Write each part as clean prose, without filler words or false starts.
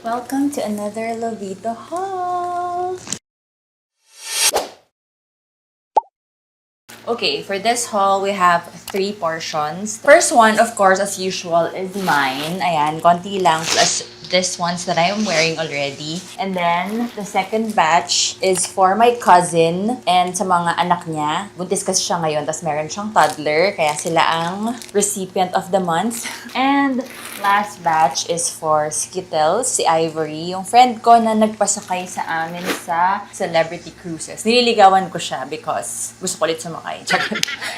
Welcome to another Lovito haul! Okay, for this haul, we have 3 portions. First one, of course, as usual, is mine. Ayan, konti lang plus this ones that I am wearing already. And then, the second batch is for my cousin and sa mga anak niya. Buntis kasi siya ngayon, tas meron siyang toddler, kaya sila ang recipient of the month. And last batch is for Skittles, si Ivory, yung friend ko na nagpasakay sa amin sa Celebrity Cruises. Nililigawan ko siya because gusto ko ulit sumakay.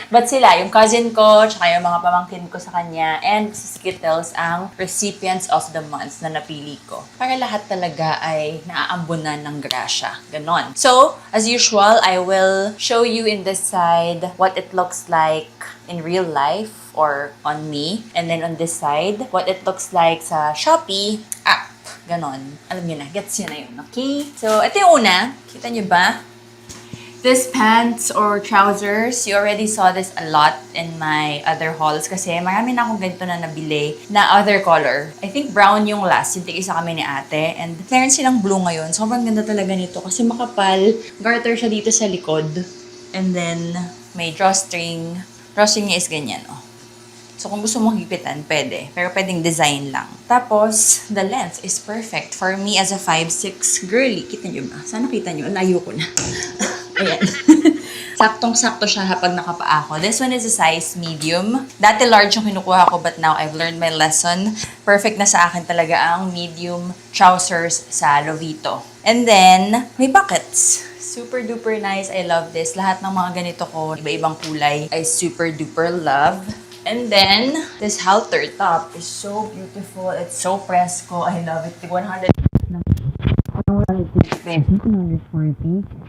But sila, yung cousin ko, tsaka yung mga pamangkin ko sa kanya, and si Skittles ang recipients of the month na napili ko. Para lahat talaga ay naaambunan ng grasya. Ganon. So, as usual, I will show you in this side what it looks like in real life or on me. And then on this side, what it looks like sa Shopee app. Ganon. Alam niyo na, gets yun na yun. Okay? So, ito yung una. Kita niyo ba? This pants or trousers, you already saw this a lot in my other hauls kasi marami na akong ganito na nabili na other color. I think brown yung last, yung tig-isa kami ni ate. And meron silang blue ngayon. Sobrang ganda talaga nito kasi makapal. Garter siya dito sa likod. And then, may drawstring. Drawstring niya is ganyan, oh. So, kung gusto mong hipitan, pwede. Pero pwedeng design lang. Tapos, the length is perfect. For me, as a 5'6" girly, kita nyo ba? Sana kita nyo. Layo ko na. Ayan. Saktong-sakto siya kapag nakapaa ako. This one is a size medium. Dati large yung kinukuha ko, but now I've learned my lesson. Perfect na sa akin talaga ang medium trousers sa Lovito. And then, may buckets. Super duper nice. I love this. Lahat ng mga ganito ko, iba-ibang kulay, I super duper love. And then, this halter top is so beautiful. It's so fresco. I love it. 100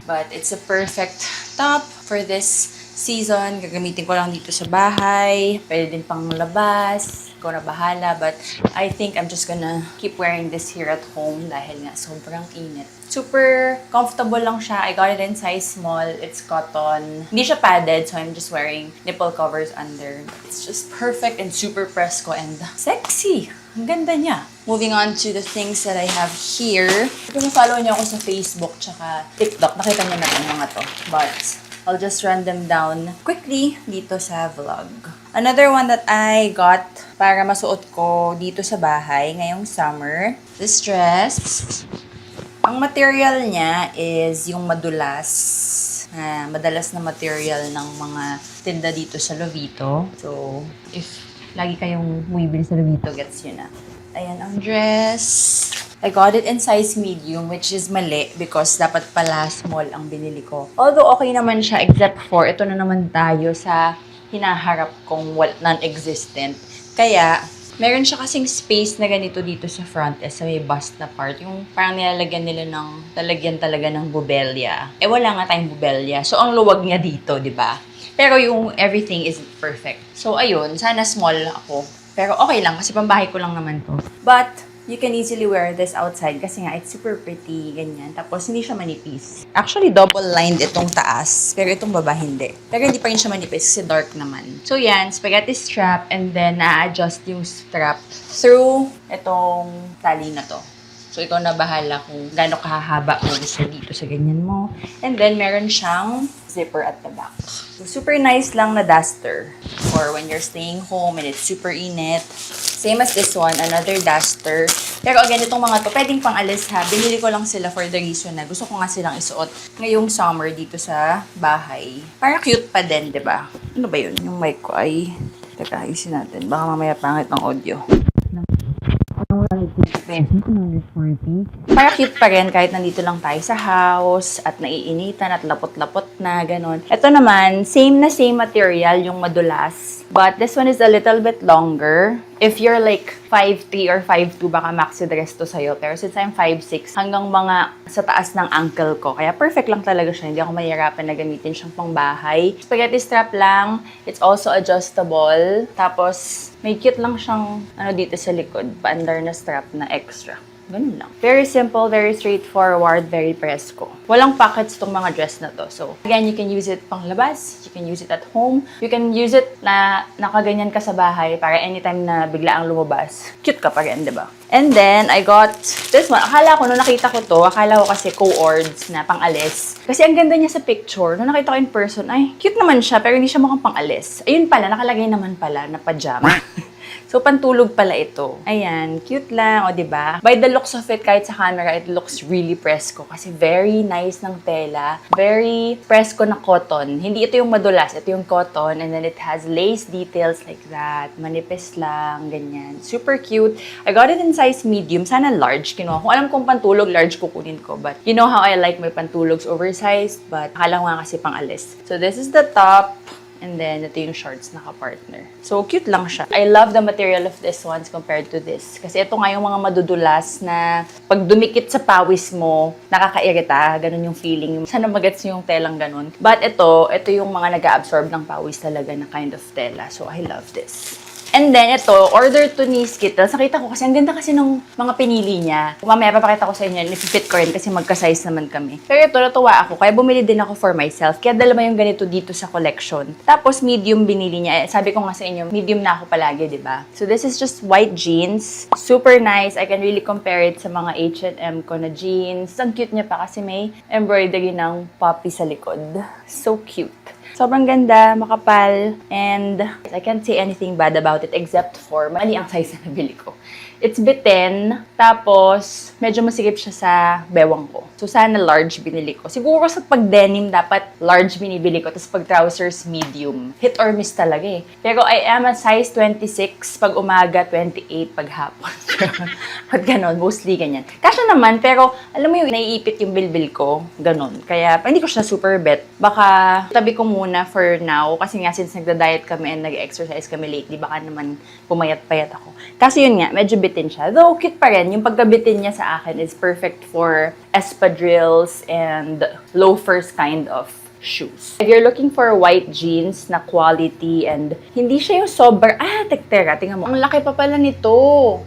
But it's a perfect top for this season. Gagamitin ko lang dito sa bahay. Pwede din pang labas. Ikaw na bahala. But I think I'm just gonna keep wearing this here at home dahil nga sobrang init. Super comfortable lang siya. I got it in size small. It's cotton. Hindi siya padded, so I'm just wearing nipple covers under. It's just perfect and super fresco and sexy. Ang ganda niya. Moving on to the things that I have here. Kung follow niyo ako sa Facebook tsaka TikTok, nakita niyo na yung mga to. But I'll just run them down quickly dito sa vlog. Another one that I got para masuot ko dito sa bahay ngayong summer. This dress. Ang material niya is yung madulas. Madalas na material ng mga tinda dito sa Lovito. So, if lagi kayong bumibili sa Lovito, gets yun na. Ayan ang dress. I got it in size medium, which is mali because dapat pala small ang binili ko. Although okay naman siya, except for ito na naman tayo sa hinaharap kong non-existent. Kaya, meron siya kasing space na ganito dito sa front sa may bust na part. Yung parang nilalagyan nila ng talagyan talaga ng bubelya. Eh wala nga tayong bubelya. So ang luwag niya dito, di ba? Pero yung everything is perfect. So ayun, sana small ako. Pero okay lang kasi pambahay ko lang naman to. But you can easily wear this outside kasi nga it's super pretty, ganyan. Tapos hindi siya manipis. Actually, double-lined itong taas, pero itong baba hindi. Pero hindi pa rin siya manipis kasi dark naman. So yan, spaghetti strap and then na-adjust yung strap through itong tali na to. So ikaw na bahala kung gaano kahahaba mo gusto dito sa ganyan mo. And then meron siyang zipper at the back. So, super nice lang na duster for when you're staying home and it's super init. Same as this one, another duster. Pero again, itong mga to, pwedeng pang alis ha. Binili ko lang sila for the reason na gusto ko nga silang isuot ngayong summer dito sa bahay. Parang cute pa din, di ba? Ano ba yun? Yung mic ko ay... Teka, ayusin natin. Baka mamaya pangit ng audio. Para cute pa rin kahit nandito lang tayo sa house at naiinitan at lapot-lapot na, ganon. Ito naman, same na same material, yung madulas. But this one is a little bit longer. If you're like 5'3 or 5'2, baka maxi dress to sa'yo. Pero since I'm 5'6, hanggang mga sa taas ng ankle ko. Kaya perfect lang talaga siya. Hindi ako mahirapan na gamitin siyang pang bahay. Spaghetti strap lang. It's also adjustable. Tapos, may cute lang siyang dito sa likod. Paandar na strap na extra. Ganun lang. Very simple, very straightforward, very presko. Walang pockets tong mga dress na to. So, again, you can use it pang labas. You can use it at home. You can use it na nakaganyan ka sa bahay para anytime na bigla ang lumabas. Cute ka pa rin, di ba? And then, I got this one. Akala ko, nung nakita ko to, akala ko kasi co-ords na pang-alis. Kasi ang ganda niya sa picture. Nung nakita ko in person, ay, cute naman siya, pero hindi siya mukhang pang-alis. Ayun pala, nakalagay naman pala na pajama. So, pantulog pala ito. Ayan, cute lang, o diba? By the looks of it, kahit sa camera, it looks really presko. Kasi very nice ng tela. Very presko na cotton. Hindi ito yung madulas, ito yung cotton. And then it has lace details like that. Manipis lang, ganyan. Super cute. I got it in size medium. Sana large, kinuha. Kung alam kong pantulog, large kukunin ko. But you know how I like my pantulogs oversized. But akala ko nga kasi pang alis. So, this is the top. And then, ito yung shorts na ka-partner. So, cute lang siya. I love the material of this ones compared to this. Kasi ito nga yung mga madudulas na pag dumikit sa pawis mo, nakakairita. Ganun yung feeling. Sana magets yung telang ganun. But ito yung mga nag-absorb ng pawis talaga na kind of tela. So, I love this. And then, ito, order to ni Skittles. Nakita ko kasi, ang ganda kasi ng mga pinili niya. Mamaya, papakita ko sa inyo, nipipit ko rin kasi magka-size naman kami. Pero ito, natuwa ako. Kaya bumili din ako for myself. Kaya dalawa yung ganito dito sa collection. Tapos, medium binili niya. Sabi ko nga sa inyo, medium na ako palagi, di ba? So, this is just white jeans. Super nice. I can really compare it sa mga H&M ko na jeans. Ang cute niya pa kasi may embroidery ng poppy sa likod. So cute. Sobrang ganda, makapal, and I can't say anything bad about it except for mali ang size na nabili ko. It's bitten, tapos medyo masikip siya sa bewang ko. So sana large binili ko. Siguro sa pag-denim dapat large binibili ko, tapos pag trousers medium. Hit or miss talaga eh. Pero I am a size 26 pag umaga, 28 pag hapon. At ganon, mostly ganyan. Kasya naman, pero alam mo yung naiipit yung bilbil ko, ganon. Kaya hindi ko siya super bet. Baka tabi ko muna for now, kasi nga since nagda-diet kami and nag-exercise kami lately, baka naman pumayat-payat ako. Kasi yun nga, medyo bitin siya. Though, cute pa rin. Yung pagkabitin niya sa akin is perfect for espadrilles and loafers kind of shoes. If you're looking for white jeans na quality and hindi siya yung sobrang, teka, tingnan mo. Ang laki pa pala nito.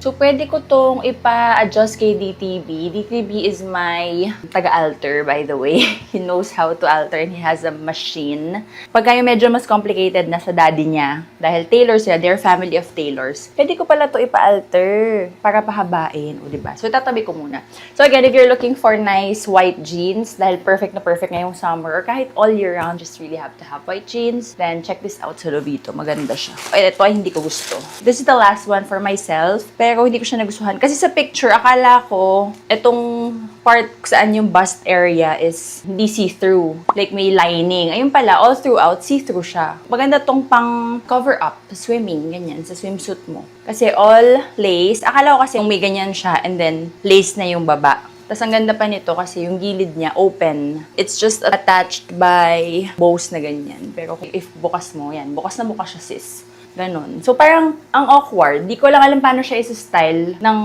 So, pwede ko tong ipa-adjust kay DTB. DTB is my taga-alter, by the way. He knows how to alter and he has a machine. Pagka yung medyo mas complicated na sa daddy niya, dahil tailors sila, they're family of tailors, pwede ko pala to ipa-alter para pahabain. O, diba? So, tatabi ko muna. So, again, if you're looking for nice white jeans, dahil perfect na perfect ngayong summer, or kahit all year round, just really have to have white jeans. Then, check this out sa Lovito. Maganda siya. Ito ay hindi ko gusto. This is the last one for myself. Pero hindi ko siya nagustuhan. Kasi sa picture, akala ko, itong part saan yung bust area is hindi see-through. Like, may lining. Ayun pala, all throughout, see-through siya. Maganda tong pang cover up, swimming, ganyan, sa swimsuit mo. Kasi all lace. Akala ko kasi may ganyan siya and then lace na yung baba. Tapos ang ganda pa nito kasi yung gilid niya open. It's just attached by bows na ganyan. Pero if bukas mo, yan. Bukas na bukas siya, sis. Ganon. So, parang ang awkward. Di ko lang alam paano siya isa-style ng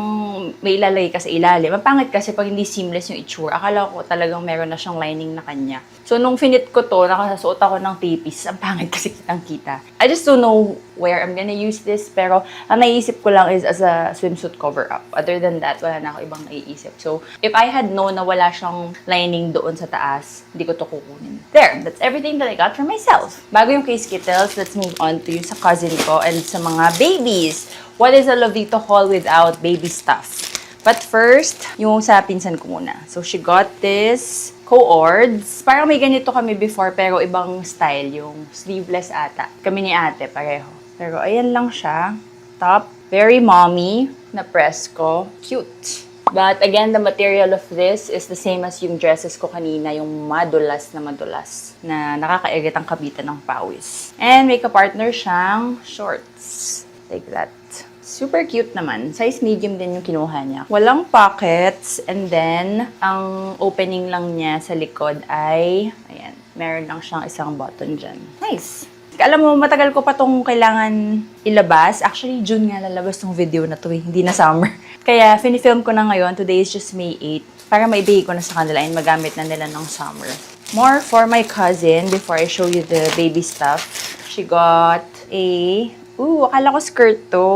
may ilalagay ka sa ilalim. Mapangit kasi pag hindi seamless yung itsura. Akala ko talagang meron na siyang lining na kanya. So, nung finit ko to, nakasuot ako ng tapis. Ang pangit kasi kitang-kita. I just don't know where I'm gonna use this. Pero, ang naiisip ko lang is as a swimsuit cover-up. Other than that, wala na ako ibang naiisip. So, if I had known na wala siyang lining doon sa taas, hindi ko to kukunin. There, that's everything that I got for myself. Bago yung kay Skittles, let's move on to yung sa cousin ko and sa mga babies. What is a Lovito haul without baby stuff? But first, yung sa pinsan ko muna. So, she got this co-ords. Parang may ganito kami before, pero ibang style. Yung sleeveless ata. Kami ni ate, pareho. Pero ayan lang siya. Top. Very mommy na press ko. Cute. But again, the material of this is the same as yung dresses ko kanina, yung madulas na nakakairit ang kabitan ng pawis. And may ka-partner siyang shorts. Like that. Super cute naman. Size medium din yung kinuha niya. Walang pockets. And then, ang opening lang niya sa likod ay, ayan, meron lang siyang isang button dyan. Nice! Alam mo, matagal ko pa tong kailangan ilabas. Actually, June nga lalabas tong video na to eh. Hindi na summer. Kaya, finifilm ko na ngayon. Today is just May 8. Para maibigay ko na sa kanila and magamit na nila ng summer. More for my cousin before I show you the baby stuff. She got a... akala ko skirt to.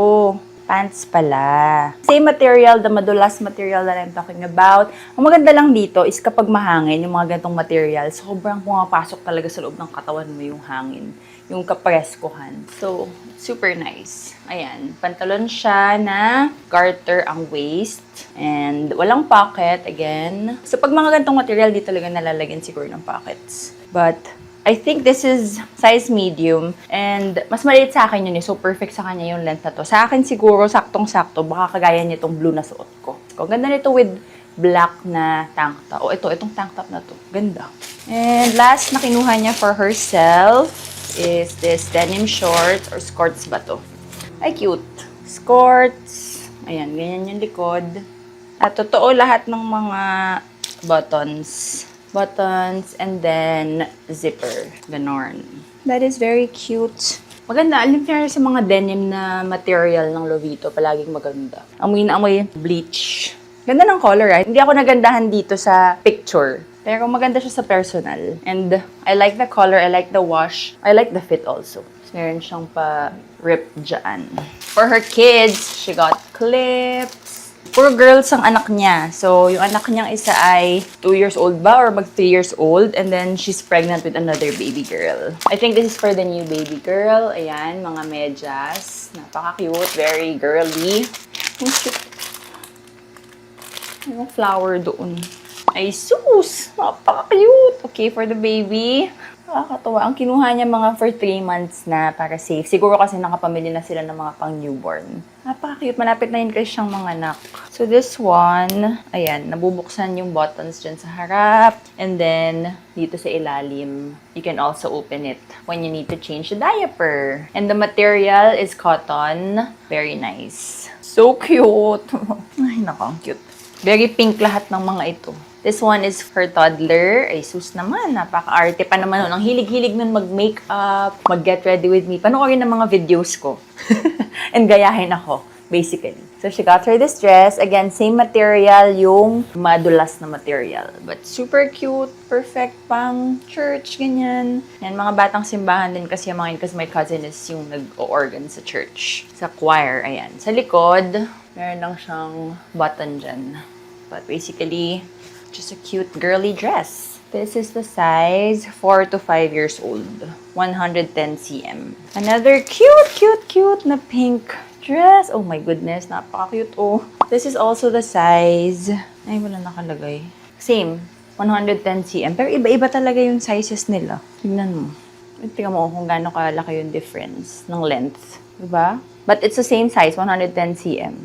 Pants pala. Same material, the madulas material that I'm talking about. Ang maganda lang dito is kapag mahangin, yung mga ganitong material, sobrang pumapasok talaga sa loob ng katawan mo yung hangin. Yung kapreskuhan. So, super nice. Ayan. Pantalon siya na garter ang waist. And walang pocket, again. So, pag mga ganitong material, di talaga nalalagyan siguro ng pockets. But, I think this is size medium. And, mas maliit sa akin yun eh. So, perfect sa kanya yung length na to. Sa akin siguro, saktong-sakto. Baka kagaya nitong blue na suot ko. Ang ganda nito with black na tank top. Oh, itong tank top na to. Ganda. And last na kinuha niya for herself is this denim shorts or skirts ba to? Ay, cute. Skirts. Ayan, ganyan yung likod. At totoo lahat ng mga buttons. Buttons and then zipper. Ganon. That is very cute. Maganda. Alam niyo sa mga denim na material ng Lovito, palaging maganda. Amoy na amoy bleach. Ganda ng color, right? Hindi ako nagandahan dito sa picture. Pero maganda siya sa personal. And I like the color, I like the wash, I like the fit also. Meron siyang pa-rip dyan. For her kids, she got clips. Puro girls ang anak niya. So, yung anak niyang isa ay 2 years old ba or mag 3 years old. And then, she's pregnant with another baby girl. I think this is for the new baby girl. Ayan, mga medyas. Napaka-cute, very girly. Ang cute. May flower doon. Ay, sus! Napaka-cute! Okay, for the baby. Nakakatawa. Ang kinuha niya mga for 3 months na para safe. Siguro kasi nakapamili na sila ng mga pang-newborn. Napaka-cute. Malapit na yun kasi siyang mga anak. So, this one, ayan, nabubuksan yung buttons dyan sa harap. And then, dito sa ilalim, you can also open it when you need to change the diaper. And the material is cotton. Very nice. So cute! Ay, naku, ang cute. Very pink lahat ng mga ito. This one is for toddler. Ay, sus naman. Napaka-arte pa naman nun. Ang hilig-hilig nun mag-makeup, mag-get ready with me. Panoorin ng mga videos ko. And gayahin ako, basically. So, she got her this dress. Again, same material, yung madulas na material. But super cute. Perfect pang church, ganyan. Yan, mga batang simbahan din kasi yung mga yun. Kasi my cousin is yung nag-o-organ sa church. Sa choir, ayan. Sa likod, meron lang siyang button dyan. But basically, just a cute girly dress. This is the size 4 to 5 years old. 110 cm. Another cute na pink dress. Oh my goodness, napaka-cute oh. This is also the size. Ay, wala nakalagay. Same, 110 cm. Pero iba-iba talaga yung sizes nila. Tignan mo. Tingnan mo kung gaano kalaki yung difference ng length. Diba? But it's the same size, 110 cm.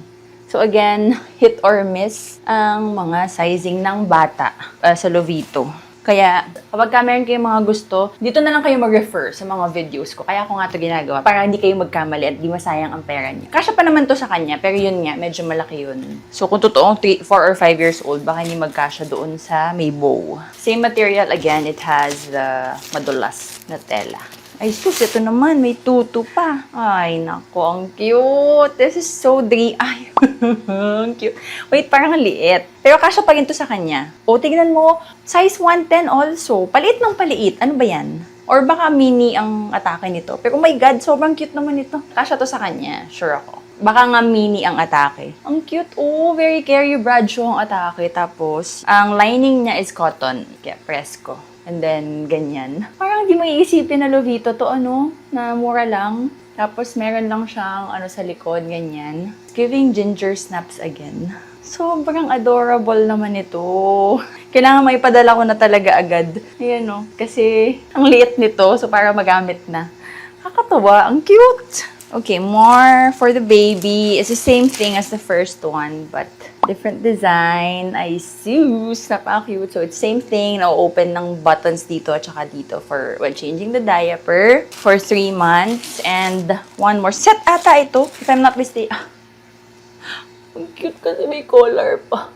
So again, hit or miss ang mga sizing ng bata sa Lovito. Kaya, kapag meron kayong mga gusto, dito na lang kayo mag-refer sa mga videos ko. Kaya ako nga ito ginagawa para hindi kayo magkamali at di masayang ang pera niya. Kasya pa naman to sa kanya, pero yun nga, medyo malaki yun. So kung totoong 4 or 5 years old, baka hindi magkasya doon sa may bow. Same material, again, it has the madulas na tela. Ay, sus, ito naman, may tutu pa. Ay, nako, ang cute. This is so Ay, ang cute. Wait, parang liit. Pero kasya pa rin to sa kanya. O, tignan mo, size 110 also. Paliit ng paliit. Ano ba yan? Or baka mini ang atake nito. Pero oh my God, sobrang cute naman ito. Kasya to sa kanya, sure ako. Baka nga mini ang atake. Ang cute, oh, very Carrie Bradshaw ang atake. Tapos, ang lining niya is cotton. Kaya presko. And then, ganyan. Parang di mo iisipin na Lovito to, na mura lang. Tapos, meron lang siyang, sa likod, ganyan. Giving ginger snaps again. Sobrang adorable naman ito. Kailangan may padala ko na talaga agad. Ayan, kasi ang liit nito, so para magamit na. Kakatawa, ang cute! Okay, more for the baby. It's the same thing as the first one, but different design. Ay, sus! Napaka-cute. So, it's same thing. Na-open ng buttons dito at saka dito for when changing the diaper for 3 months. And one more. Set ata ito, if I'm not mistaken. Ang cute kasi may collar pa.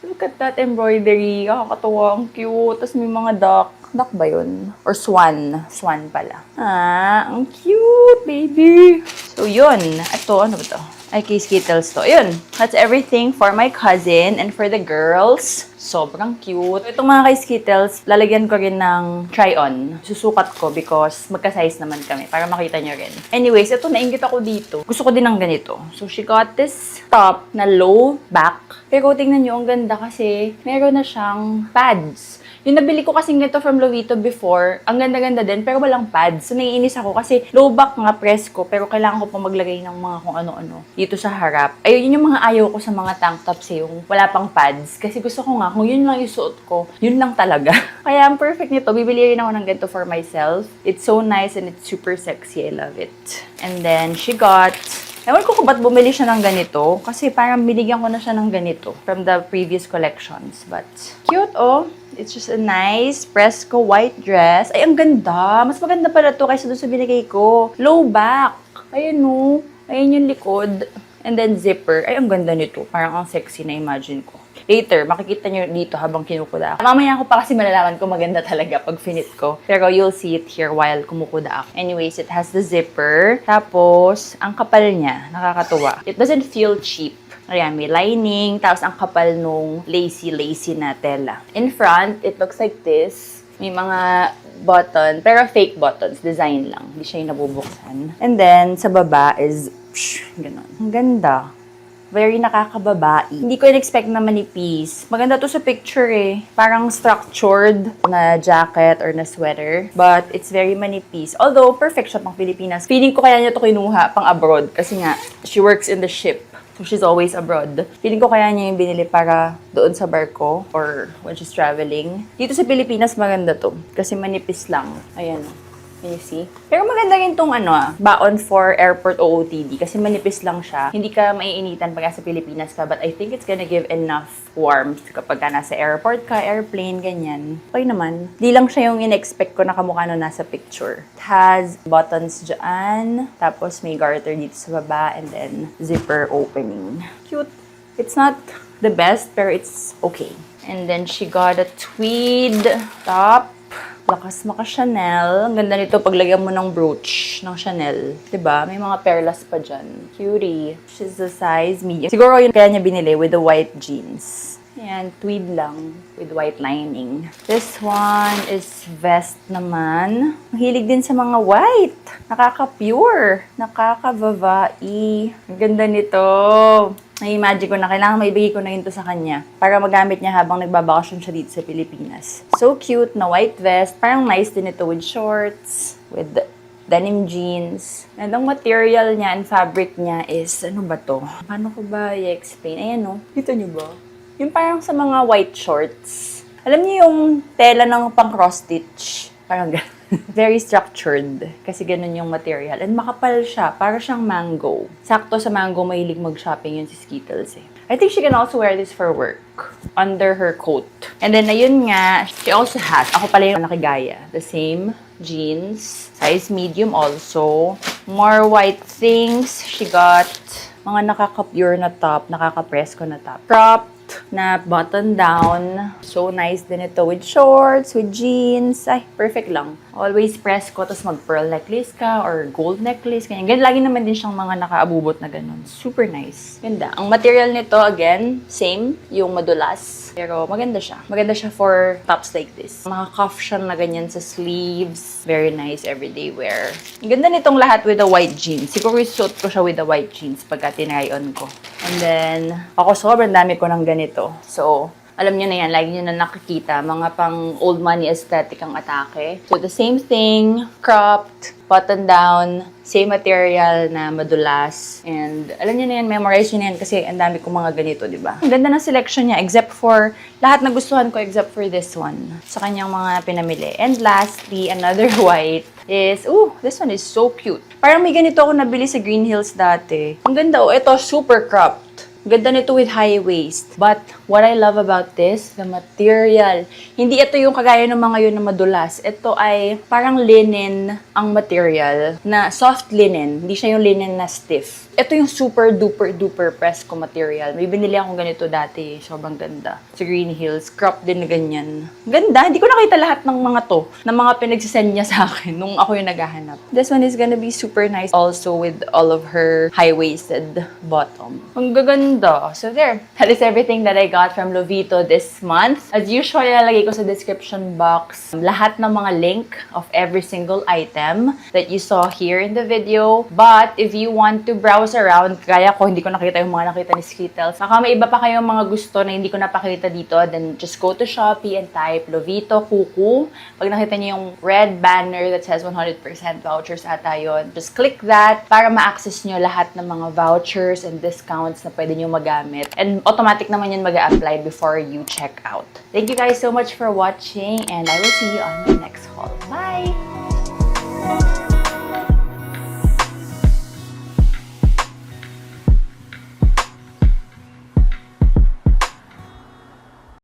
Look at that embroidery. Kakatawa, ang cute. Tapos may mga duck. Duck ba yun? Or swan. Swan pala. Ah, ang cute, baby. So, yun. Ito, ano ba ito? Ay, kay Skittles to. Ayun, that's everything for my cousin and for the girls. Sobrang cute. Itong mga kay Skittles, lalagyan ko rin ng try-on. Susukat ko because magka-size naman kami para makita nyo rin. Anyways, ito, nainggit ako dito. Gusto ko din ng ganito. So, she got this top na low back. Pero tingnan nyo, ang ganda kasi meron na siyang pads. Yung nabili ko kasi ganito from Lovito before, ang ganda-ganda din, pero walang pads. So, naiinis ako kasi low back nga press ko, pero kailangan ko pa maglagay ng mga kung ano-ano dito sa harap. Ayun, yun yung mga ayaw ko sa mga tank tops yung wala pang pads. Kasi gusto ko nga, kung yun lang yung suot ko, yun lang talaga. Kaya ang perfect nito, bibili rin ako ng ganito for myself. It's so nice and it's super sexy. I love it. And then, she got... Ewan ko kung ba't bumili siya ng ganito. Kasi parang binigyan ko na siya ng ganito from the previous collections. But, cute, oh. It's just a nice Fresco white dress. Ay, ang ganda. Mas maganda pala to kaysa doon sa binigay ko. Low back. Ayun, no. Ayun yung likod. And then zipper. Ay, ang ganda nito. Parang ang sexy na imagine ko. Later, makikita nyo dito habang kinukuda ako. Mamaya ko pa kasi malalaman kung maganda talaga pag finit ko. Pero you'll see it here while kumukuda ako. Anyways, it has the zipper. Tapos, ang kapal niya. Nakakatuwa. It doesn't feel cheap. Ayan, may lining. Tapos, ang kapal nung lacy na tela. In front, it looks like this. May mga button, pero fake buttons. Design lang. Hindi siya yung nabubuksan. And then, sa baba is, ganun. Ang ganda. Very nakakababae. Hindi ko in-expect na manipis. Maganda to sa picture eh. Parang structured na jacket or na sweater. But it's very manipis. Although, perfect siya pang Pilipinas. Feeling ko kaya niya to kinuha pang abroad. Kasi nga, she works in the ship. So, she's always abroad. Feeling ko kaya niya yung binili para doon sa barko or when she's traveling. Dito sa Pilipinas, maganda to. Kasi manipis lang. Ayan. Can you see? Pero maganda rin tong baon for airport OOTD kasi manipis lang siya. Hindi ka maiinitan pag sa Pilipinas ka, but I think it's gonna give enough warmth kapag ka nasa airport ka, airplane, ganyan. Okay naman. Di lang siya yung in-expect ko na kamukha no nasa picture. It has buttons dyan, tapos may garter dito sa baba, and then zipper opening. Cute. It's not the best, pero it's okay. And then she got a tweed top. Lakas maka Chanel. Ang ganda nito paglagyan mo ng brooch ng Chanel. 'Di ba? May mga perlas pa dyan. Cutie. She's the size medium. Siguro yun kaya niya binili with the white jeans. Ayan, tweed lang with white lining. This one is vest naman. Mahilig din sa mga white. Nakaka-pure. Nakaka-babae. Ang ganda nito. Na-imagine ko na kailangan maibigay ko na ito sa kanya para magamit niya habang nagbabakasyon siya dito sa Pilipinas. So cute na white vest. Parang nice din ito with shorts, with denim jeans. And ang material niya and fabric niya is, ano ba to? Paano ko ba i-explain? Ayan o. Dito niyo ba? Yung parang sa mga white shorts. Alam niyo yung tela ng pang cross-stitch? Parang gano'n. Very structured. Kasi ganun yung material. And makapal siya. Para siyang mango. Sakto sa mango, mahilig mag-shopping yun si Skittles eh. I think she can also wear this for work. Under her coat. And then, ayun nga, she also has, ako pala yung nakigaya. The same jeans. Size medium also. More white things. She got mga nakaka-pure na top. Nakaka-presko na top. Cropped na button down. So nice din ito with shorts, with jeans. Ay, perfect lang. Always press ko, tapos mag-pearl necklace ka or gold necklace. Ganyan. Ganyan. Lagi naman din siyang mga nakaabubot na ganun. Super nice. Ganda. Ang material nito, again, same. Yung madulas. Pero maganda siya. Maganda siya for tops like this. Maka-cuff siya na ganyan sa sleeves. Very nice everyday wear. Ang ganda nitong lahat with the white jeans. Siguro suit ko siya with the white jeans pagka tinry on ko. And then, ako sobrang dami ko ng ganito. So, alam niyo na yan, lagi niyo na nakikita, mga pang old money aesthetic ang atake. So, the same thing, cropped, button down, same material na madulas. And, alam niyo na yan, memorize niyo na yan kasi ang dami kong mga ganito, di ba? Ang ganda ng selection niya, except for, lahat na gustuhan ko except for this one, sa kanyang mga pinamili. And lastly, another white is, this one is so cute. Parang may ganito ako nabili sa Green Hills dati. Ang ganda, ito, super cropped. Ganda nito with high waist. But what I love about this, the material. Hindi ito yung kagaya ng mga yun na madulas. Ito ay parang linen ang material, na soft linen. Hindi siya yung linen na stiff. Ito yung super duper duper Presco material. May binili akong ganito dati. Sobrang ganda. Sa Green Hills. Crop din na ganyan. Ganda. Hindi ko nakita lahat ng mga to. Na mga pinagsisend niya sa akin nung ako yung naghahanap. This one is gonna be super nice. Also with all of her high-waisted bottom. Ang gaganda. So there. That is everything that I got from Lovito this month. As usual, ilalagay ko sa description box lahat ng mga link of every single item that you saw here in the video. But if you want to browse around, kaya ko, hindi ko nakita yung mga nakita ni Skittles. Baka may iba pa kayong mga gusto na hindi ko napakita dito, then just go to Shopee and type Lovito Kuku. Pag nakita niyo yung red banner that says 100% vouchers ata yun, just click that para ma-access niyo lahat ng mga vouchers and discounts na pwede niyo magamit. And automatic naman yun mag-a-apply before you check out. Thank you guys so much for watching and I will see you on the next haul. Bye!